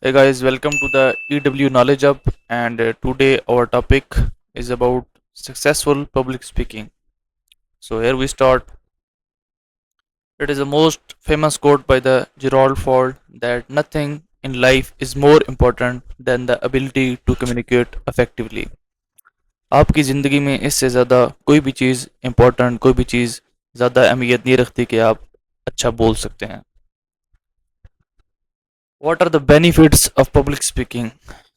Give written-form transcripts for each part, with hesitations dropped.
Hey guys, welcome to the EW Knowledge Hub, and today our topic is about successful public speaking. So here we start. It is the most famous quote by the Gerald Ford that nothing in life is more important than the ability to communicate effectively. आपकी ज़िंदगी में इससे ज़्यादा कोई भी चीज़ important कोई भी चीज़ ज़्यादा अहमियत नहीं रखती कि आप अच्छा बोल सकते हैं. What are the benefits of public speaking?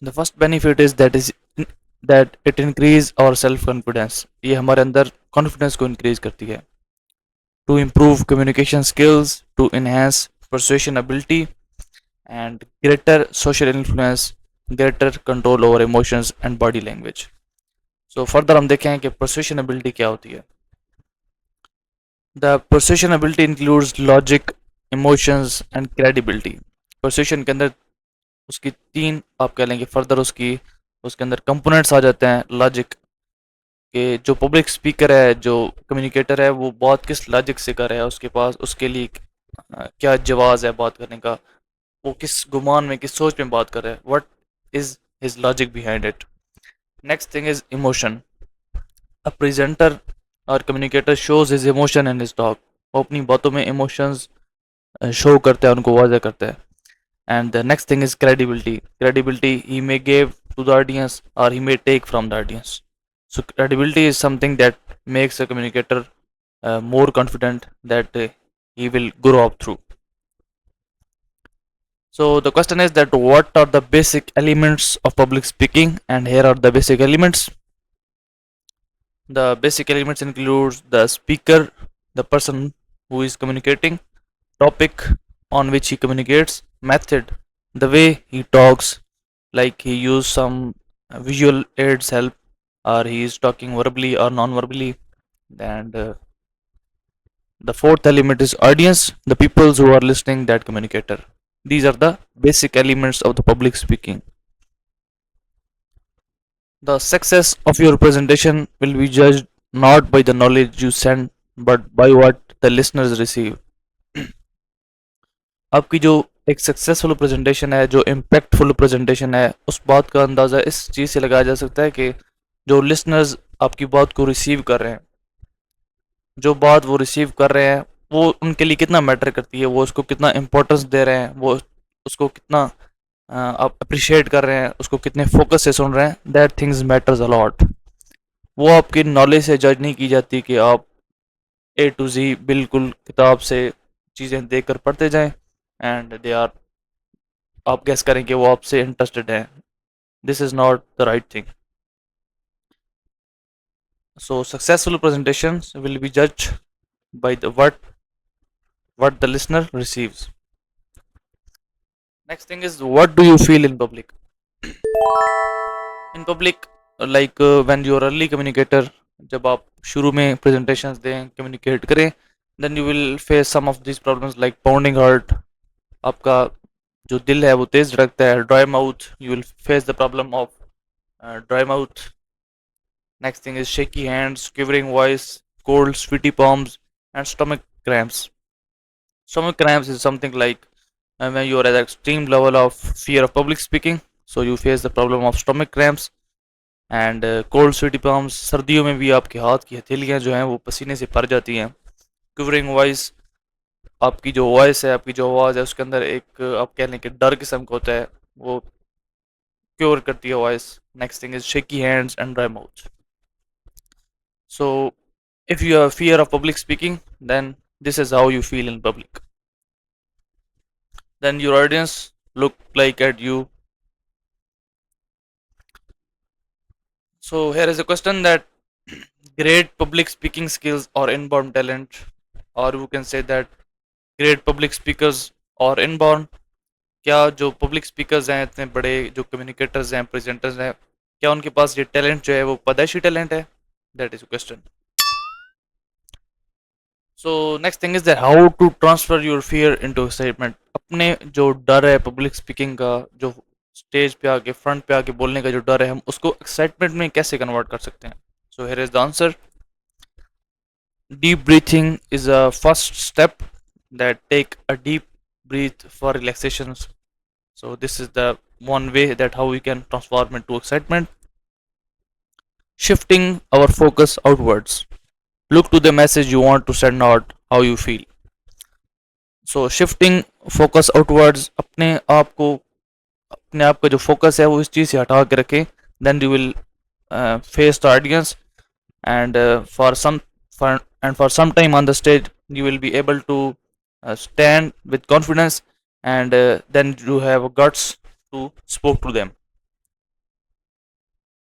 The first benefit is that it increase our self confidence. ये हमारे अंदर confidence को increase करती है. To improve communication skills, to enhance persuasion ability, and greater social influence, greater control over emotions and body language. So further हम देखें कि persuasion ability क्या होती है. The persuasion ability includes logic, emotions and credibility. Persuasion के अंदर उसकी तीन आप कह लेंगे फर्दर उसके अंदर कंपोनेंट्स आ जाते हैं लॉजिक के. जो पब्लिक स्पीकर है, जो कम्युनिकेटर है, वो बात किस लॉजिक से कर रहा है, उसके पास उसके लिए क्या जवाब है बात करने का, वो किस गुमान में किस सोच में बात कर रहा है, what is his logic behind it. Next thing is emotion. A presenter और communicator shows his emotion in his talk. वो अपनी बातों में इमोशंस शो करता है, उनको वाज़ह करता है. And the next thing is credibility. Credibility he may give to the audience or he may take from the audience. So credibility is something that makes a communicator more confident that he will grow up through. So the question is that what are the basic elements of public speaking, and here are the basic elements. The basic elements include the speaker, the person who is communicating, topic on which he communicates, method, the way he talks, like he use some visual aids help, or he is talking verbally or non-verbally. And the fourth element is audience, the people who are listening that communicator. These are the basic elements of the public speaking. The success of your presentation will be judged not by the knowledge you send but by what the listeners receive. आपकी जो एक successful presentation है, जो impactful presentation है, उस बात का अंदाज़ा इस चीज़ से लगाया जा सकता है कि जो लिसनर्स आपकी बात को रिसीव कर रहे हैं, जो बात वो रिसीव कर रहे हैं, वो उनके लिए कितना मैटर करती है, वो उसको कितना इम्पोर्टेंस दे रहे हैं, वो उसको कितना आप अप्रिशिएट कर रहे हैं, उसको कितने फोकस से सुन रहे हैं. That things matters a lot. वो आपकी नॉलेज से जज नहीं की जाती कि आप ए टू जी बिल्कुल किताब से चीज़ें देख कर पढ़ते जाएं एंड दे आर आप गेस करें कि वो आपसे इंटरेस्टेड हैं. This is not the right thing. So successful presentations will be judged by the what the listener receives. Next thing is what do you feel in public? In public, like when you are early communicator, जब आप शुरू में presentations दें, communicate करें, then you will face some of these problems like pounding heart. आपका जो दिल है वो तेज धड़कता है. Dry mouth, you will face the problem of dry mouth. Next thing is shaky hands, quivering voice, cold, sweaty palms, and stomach cramps. Stomach cramps is something like when you are at an extreme level of fear of public speaking, so you face the problem of stomach cramps. And cold, sweaty palms, सर्दियों में भी आपके हाथ की हथेलियाँ जो हैं वो पसीने से भर जाती हैं. Quivering voice, आपकी जो वॉइस है, आपकी जो आवाज़ है, उसके अंदर एक आप कह लें कि डर किस्म का होता है, वो क्योर करती है voice. Next thing is shaky hands and dry mouth. So, if you have fear of public speaking, then this is how you feel in public. Then your audience look like at you. So here is a question that great public speaking skills or inborn talent, or you can say that great public speakers or inborn. क्या जो public speakers हैं, इतने बड़े जो communicators हैं, presenters हैं, क्या उनके पास ये टैलेंट जो है वो पैदाइशी टैलेंट है? That is question. So next thing is that how to transfer your fear into excitement. अपने जो डर है पब्लिक स्पीकिंग का, जो स्टेज पे आके फ्रंट पे आके बोलने का जो डर है, हम उसको एक्साइटमेंट में कैसे कन्वर्ट कर सकते हैं? So here is the answer. Deep breathing is a first step. That take a deep breathe for relaxation. So this is the one way that how we can transform into excitement. Shifting our focus outwards. Look to the message you want to send, out how you feel. So shifting focus outwards, अपने आप का जो focus है वो इस चीज़ से हटा के रखें. Then you will face the audience, and for some time on the stage you will be able to stand with confidence, and then you have guts to speak to them.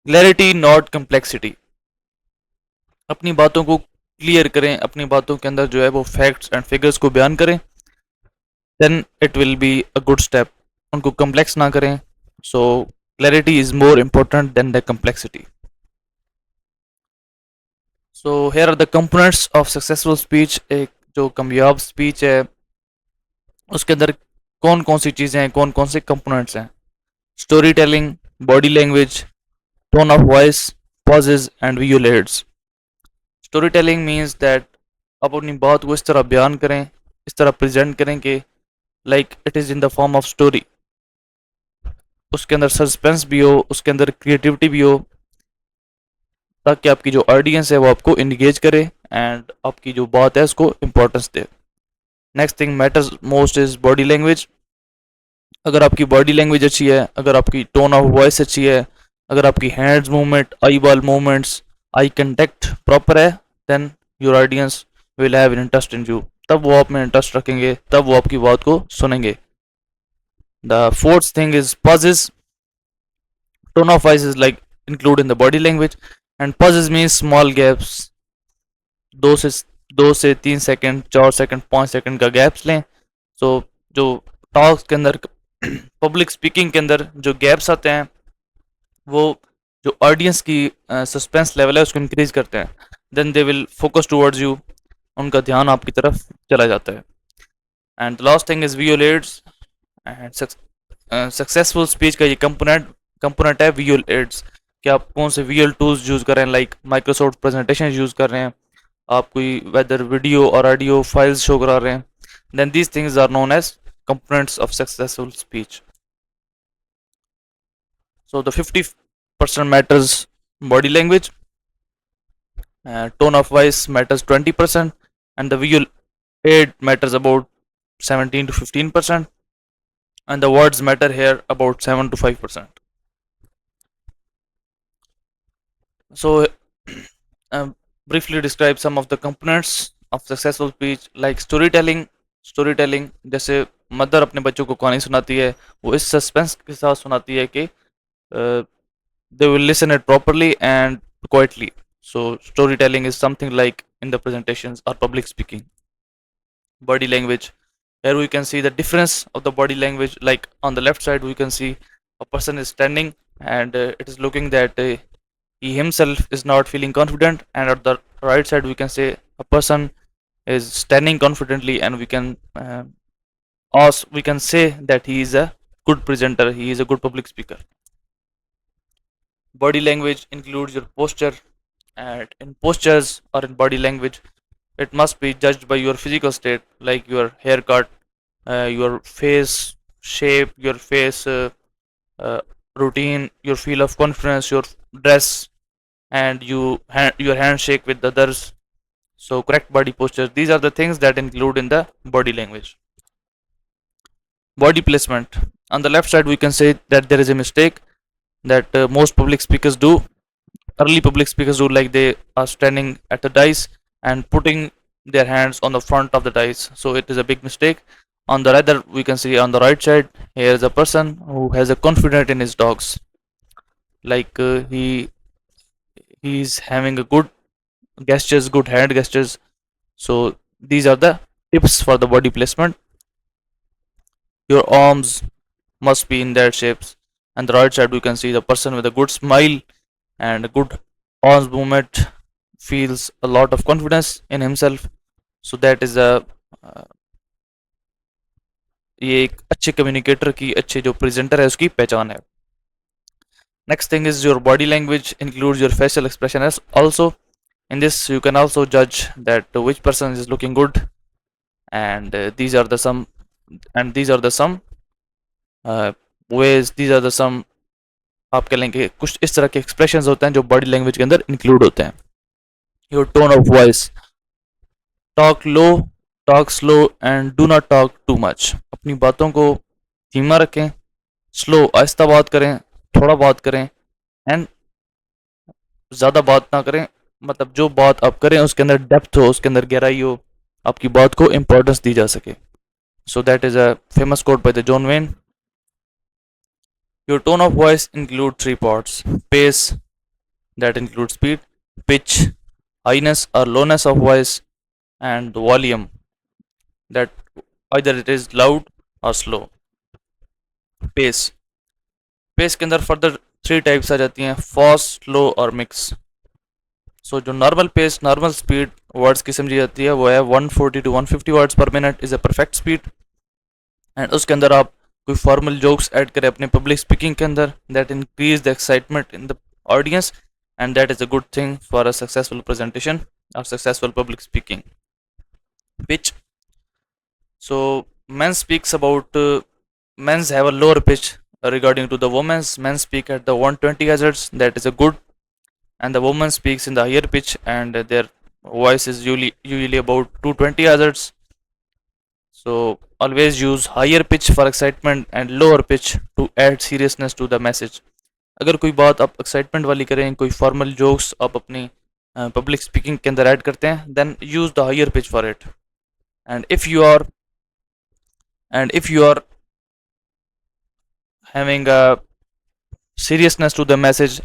Clarity, not complexity. अपनी बातों को clear करें, अपनी बातों के अंदर जो है वो फैक्ट्स एंड फिगर्स को बयान करें. Then it will be a good step. उनको कम्प्लेक्स ना करें. So clarity is more important than the complexity. So here are the components of successful speech. एक जो कामयाब स्पीच है उसके अंदर कौन कौन सी चीज़ें हैं, कौन कौन से कंपोनेंट्स हैं. Storytelling, body language, tone of voice, pauses and visual aids. Storytelling means that आप अपनी बात को इस तरह बयान करें, इस तरह प्रेजेंट करें कि like it is in the form of story. उसके अंदर सस्पेंस भी हो, उसके अंदर क्रिएटिविटी भी हो, ताकि आपकी जो ऑडियंस है वो आपको इंगेज करे एंड आपकी जो बात है उसको importance they. Next thing matters most is body language. अगर आपकी बॉडी लैंग्वेज अच्छी है, अगर आपकी टोन ऑफ वॉइस अच्छी है, अगर आपकी hands movement, eyeball movements, eye contact proper है, then your audience will have interest in you. तब वो आप में इंटरेस्ट रखेंगे, तब वो आपकी बात को सुनेंगे. The fourth thing is pauses. Tone of voice is like include in the body language, and pauses means small gaps. दो से 2 से 3 सेकंड, 4 सेकंड, 5 सेकंड का गैप्स लें. सो जो टॉक्स के अंदर, पब्लिक स्पीकिंग के अंदर जो गैप्स आते हैं वो जो ऑडियंस की सस्पेंस लेवल है उसको इंक्रीज करते हैं. Then they will focus towards you. उनका ध्यान आपकी तरफ चला जाता है. And last thing is visual aids. And successful speech का ये कंपोनेंट है विजुअल एड्स. कि आप कौन से विजुअल टूल्स यूज़ कर रहे हैं, लाइक माइक्रोसॉफ्ट प्रेजेंटेशन यूज़ कर रहे हैं, आप कोई वेदर वीडियो और ऑडियो फाइल्स शो करा रहे हैं. Then these things are known as components of successful speech. So the 50% matters body language, tone of voice matters 20%, and the visual aid matters about 17 to 15%, and the words matter here about 7 to 5%. So briefly describe some of the components of successful speech, like storytelling. Story जैसे mother अपने बच्चों को कहानी सुनाती है, वो इस suspense के साथ सुनाती है कि they will listen it properly and quietly. So storytelling is something like in the presentations or public speaking. Body language. Here we can see the difference of the body language. Like on the left side, we can see a person is standing, and it is looking that he himself is not feeling confident. And at the right side, we can say a person is standing confidently, and we can say that he is a good presenter, he is a good public speaker. Body language includes your posture, and in postures or in body language, it must be judged by your physical state, like your haircut, your face shape, your face uh, routine, your feel of confidence, your dress, and your handshake with others. So correct body posture, these are the things that include in the body language. Body placement. On the left side we can say that there is a mistake that most public speakers do. Early public speakers do, like they are standing at the dice and putting their hands on the front of the dice, so it is a big mistake. On the other, we can see on the right side, here is a person who has a confidence in his dogs, like he's having a good gestures, good hand gestures. So these are the tips for the body placement. Your arms must be in their shapes. And the right side we can see the person with a good smile and a good arms movement feels a lot of confidence in himself. So that is a ये एक अच्छे communicator की, अच्छे जो presenter है उसकी पहचान है. Next thing is your body language includes your facial expression as also. In this you can also judge that which person is looking good, and these are the some ways, these are the some, आप कह लेंगे कुछ इस तरह के expressions होते हैं जो बॉडी लैंग्वेज के अंदर इंक्लूड होते हैं. Your tone of voice, talk low, talk slow and do not talk too much. अपनी बातों को धीमा रखें, स्लो आहिस्ता बात करें, थोड़ा बात करें, एंड ज़्यादा बात ना करें. मतलब जो बात आप करें उसके अंदर डेप्थ हो, उसके अंदर गहराई हो, आपकी बात को इम्पोर्टेंस दी जा सके. So that is a famous quote by the John Wayne. Your tone of voice include three parts: pace, that includes speed, pitch, highness or lowness of voice, and the volume, that either it is loud or slow. Pace, pace के अंदर further three types आ जाती हैं: fast, slow और mix. So जो normal pace, normal speed words की समझी जाती है वो है 140 to 150 words per minute is a perfect speed. And उसके अंदर आप कोई फॉर्मल जोक्स ऐड करें अपने पब्लिक स्पीकिंग के अंदर, that increase the excitement in the audience, and that is a good thing for a successful presentation or successful public speaking. Pitch, so men speaks about men's have a lower pitch regarding to the women's. Men speak at the 120 hertz, that is a good, and the woman speaks in the higher pitch and their voice is usually about 220 hertz. So always use higher pitch for excitement and lower pitch to add seriousness to the message. अगर कोई बात आप excitement वाली करें, कोई formal jokes आप अपनी public speaking के अंदर ऐड करते हैं, then use the higher pitch for it. And if you are having a seriousness to the message,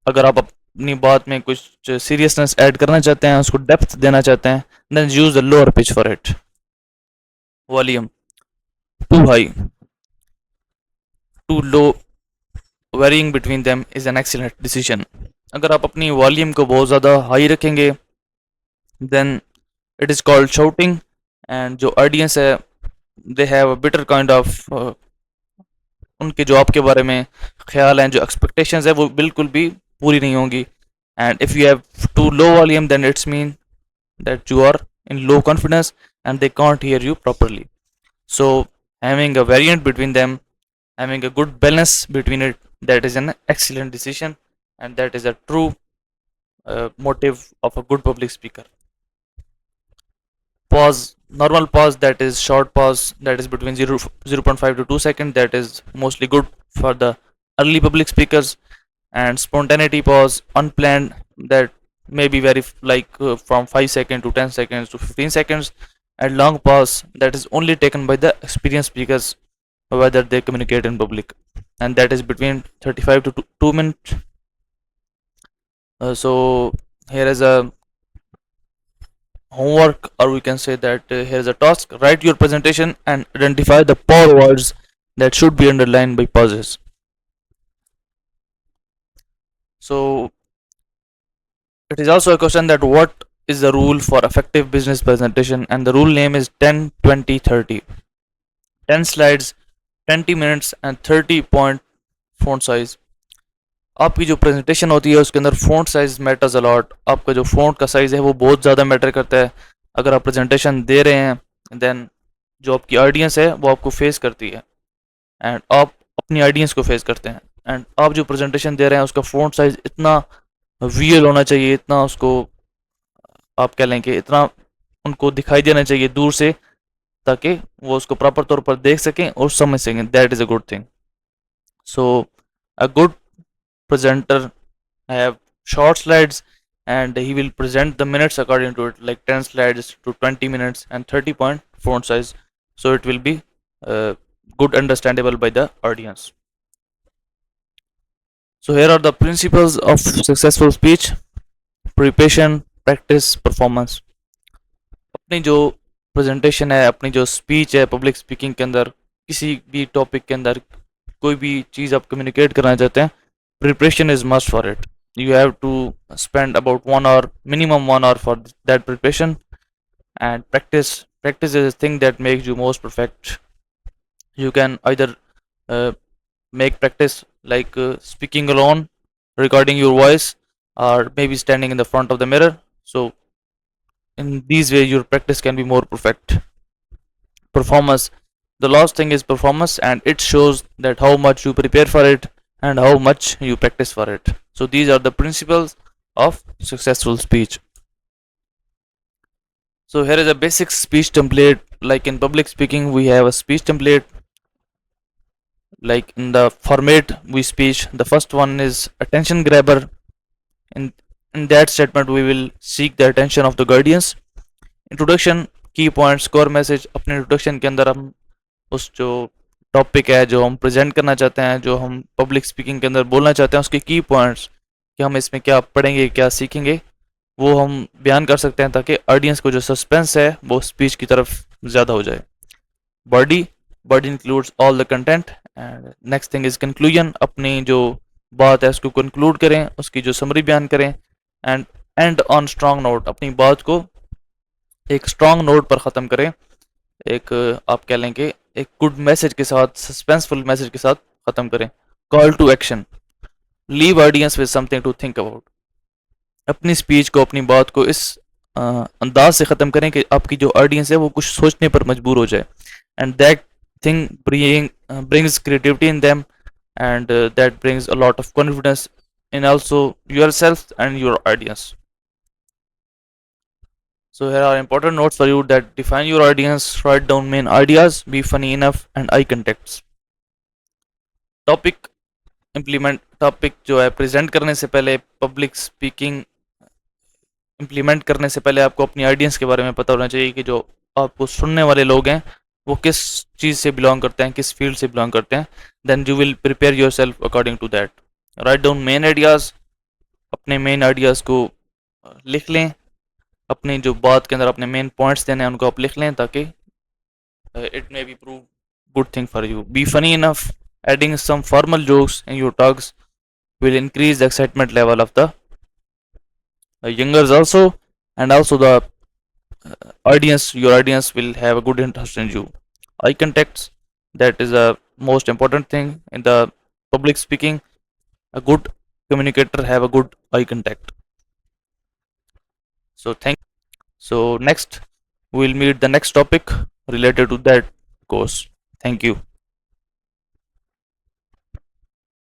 अगर आप अपनी बात में कुछ सीरियसनेस ऐड करना चाहते हैं, उसको डेप्थ देना चाहते हैं, then use the lower pitch for it. Volume, too high, too low, varying between them is an excellent decision. अगर आप अपनी वॉल्यूम को बहुत ज़्यादा हाई रखेंगे, then it is called shouting, and जो ऑडियंस है they have a better kind of, उनके जो आपके बारे में ख्याल हैं, जो एक्सपेक्टेशंस है वो बिल्कुल भी पूरी नहीं होंगी. And if you have too low volume then it's mean that you are in low confidence and they can't hear you properly. So having a variant between them, having a good balance between it, that is an excellent decision, and that is a true motive of a good public speaker. Pause, normal pause, that is short pause, that is between 0.5 to 2 seconds, that is mostly good for the early public speakers. And spontaneity pause, unplanned, that may be very from 5 seconds to 10 seconds to 15 seconds. And long pause, that is only taken by the experienced speakers whether they communicate in public, and that is between 35 to 2 minutes. So here is a homework, or we can say that here is a task: write your presentation and identify the power words that should be underlined by pauses. So it is also a question that what is the rule for effective business presentation, and the rule name is 10 20 30. 10 slides, 20 minutes and 30 point font size. आपकी जो presentation होती है उसके अंदर font size matters a lot. आपका जो font का size है वो बहुत ज़्यादा मैटर करता है. अगर आप प्रेजेंटेशन दे रहे हैं, देन जो आपकी ऑडियंस है वो आपको फेस करती है, एंड आप अपनी ऑडियंस को फेस करते हैं. एंड आप जो प्रेजेंटेशन दे रहे हैं उसका फ़ॉन्ट साइज़ इतना वियल होना चाहिए, इतना उसको आप कह लें कि इतना उनको दिखाई देना चाहिए दूर से, ताकि वो उसको प्रॉपर तौर पर देख सकें और समझ सकें. That is a good thing. So a good presenter have short slides, and he will present the minutes according to it, like 10 slides to 20 minutes and 30 point font size, so it will be good understandable by the audience. So here are the principles of successful speech: preparation, practice, performance. अपनी जो presentation है, अपनी जो speech है public speaking के अंदर, किसी भी टॉपिक के अंदर कोई भी चीज़ आप कम्युनिकेट करना चाहते हैं, preparation is must for it. You have to spend about 1 hour, minimum 1 hour for that preparation. And practice is a thing that makes you most perfect. You can either make practice like speaking alone, recording your voice, or maybe standing in the front of the mirror. So in these ways your practice can be more perfect. Performance, The last thing is performance, and it shows that how much you prepare for it and how much you practice for it. So these are the principles of successful speech. So here is a basic speech template. Like in public speaking, we have a speech template. Like in the format we speech, the first one is attention grabber. In in that statement, we will seek the attention of the guardians. Introduction, की points, core message. अपने introduction के अंदर हम उस जो topic है जो हम प्रेजेंट करना चाहते हैं, जो हम पब्लिक स्पीकिंग के अंदर बोलना चाहते हैं, उसके की पॉइंट्स कि हम इसमें क्या पढ़ेंगे, क्या सीखेंगे, वो हम बयान कर सकते हैं ताकि ऑडियंस को जो सस्पेंस है वो स्पीच की तरफ ज़्यादा हो जाए. Body, body includes all the content. And next thing is conclusion. अपनी जो बात है उसको कंक्लूड करें, उसकी जो समरी बयान करें. And and on strong note. अपनी बात को एक स्ट्रांग नोट पर ख़त्म करें. एक आप कह लें कि एक गुड मैसेज के साथ, सस्पेंसफुल मैसेज के साथ ख़त्म करें. Call to action. Leave audience with something to think about. अपनी स्पीच को, अपनी बात को इस अंदाज से ख़त्म करें कि आपकी जो ऑडियंस है वो कुछ सोचने पर मजबूर हो जाए. And that thing brings creativity in them, and that brings a lot of confidence in also yourself and your audience. So here are important notes for you that define your audience, write down main ideas, be funny enough, and eye contacts. Topic implement. Topic जो है present करने से पहले, public speaking implement करने से पहले आपको अपनी ऑडियंस के बारे में पता होना चाहिए कि जो आपको सुनने वाले लोग हैं वो किस चीज़ से बिलोंग करते हैं, किस फील्ड से बिलोंग करते हैं. Then you will prepare yourself according to that. Write down main ideas. अपने मेन आइडियाज़ को लिख लें. अपनी जो बात के अंदर अपने मेन पॉइंट्स देने हैं उनको आप लिख लें ताकि it may be prove good thing for you. Be funny enough. Adding some formal jokes in your talks will increase the excitement level of the youngers also, and also the audience. Your audience will have a good interest in you. Eye contacts. That is a most important thing in the public speaking. A good communicator have a good eye contact. So thank. So next we'll meet the next topic related to that course. Thank you.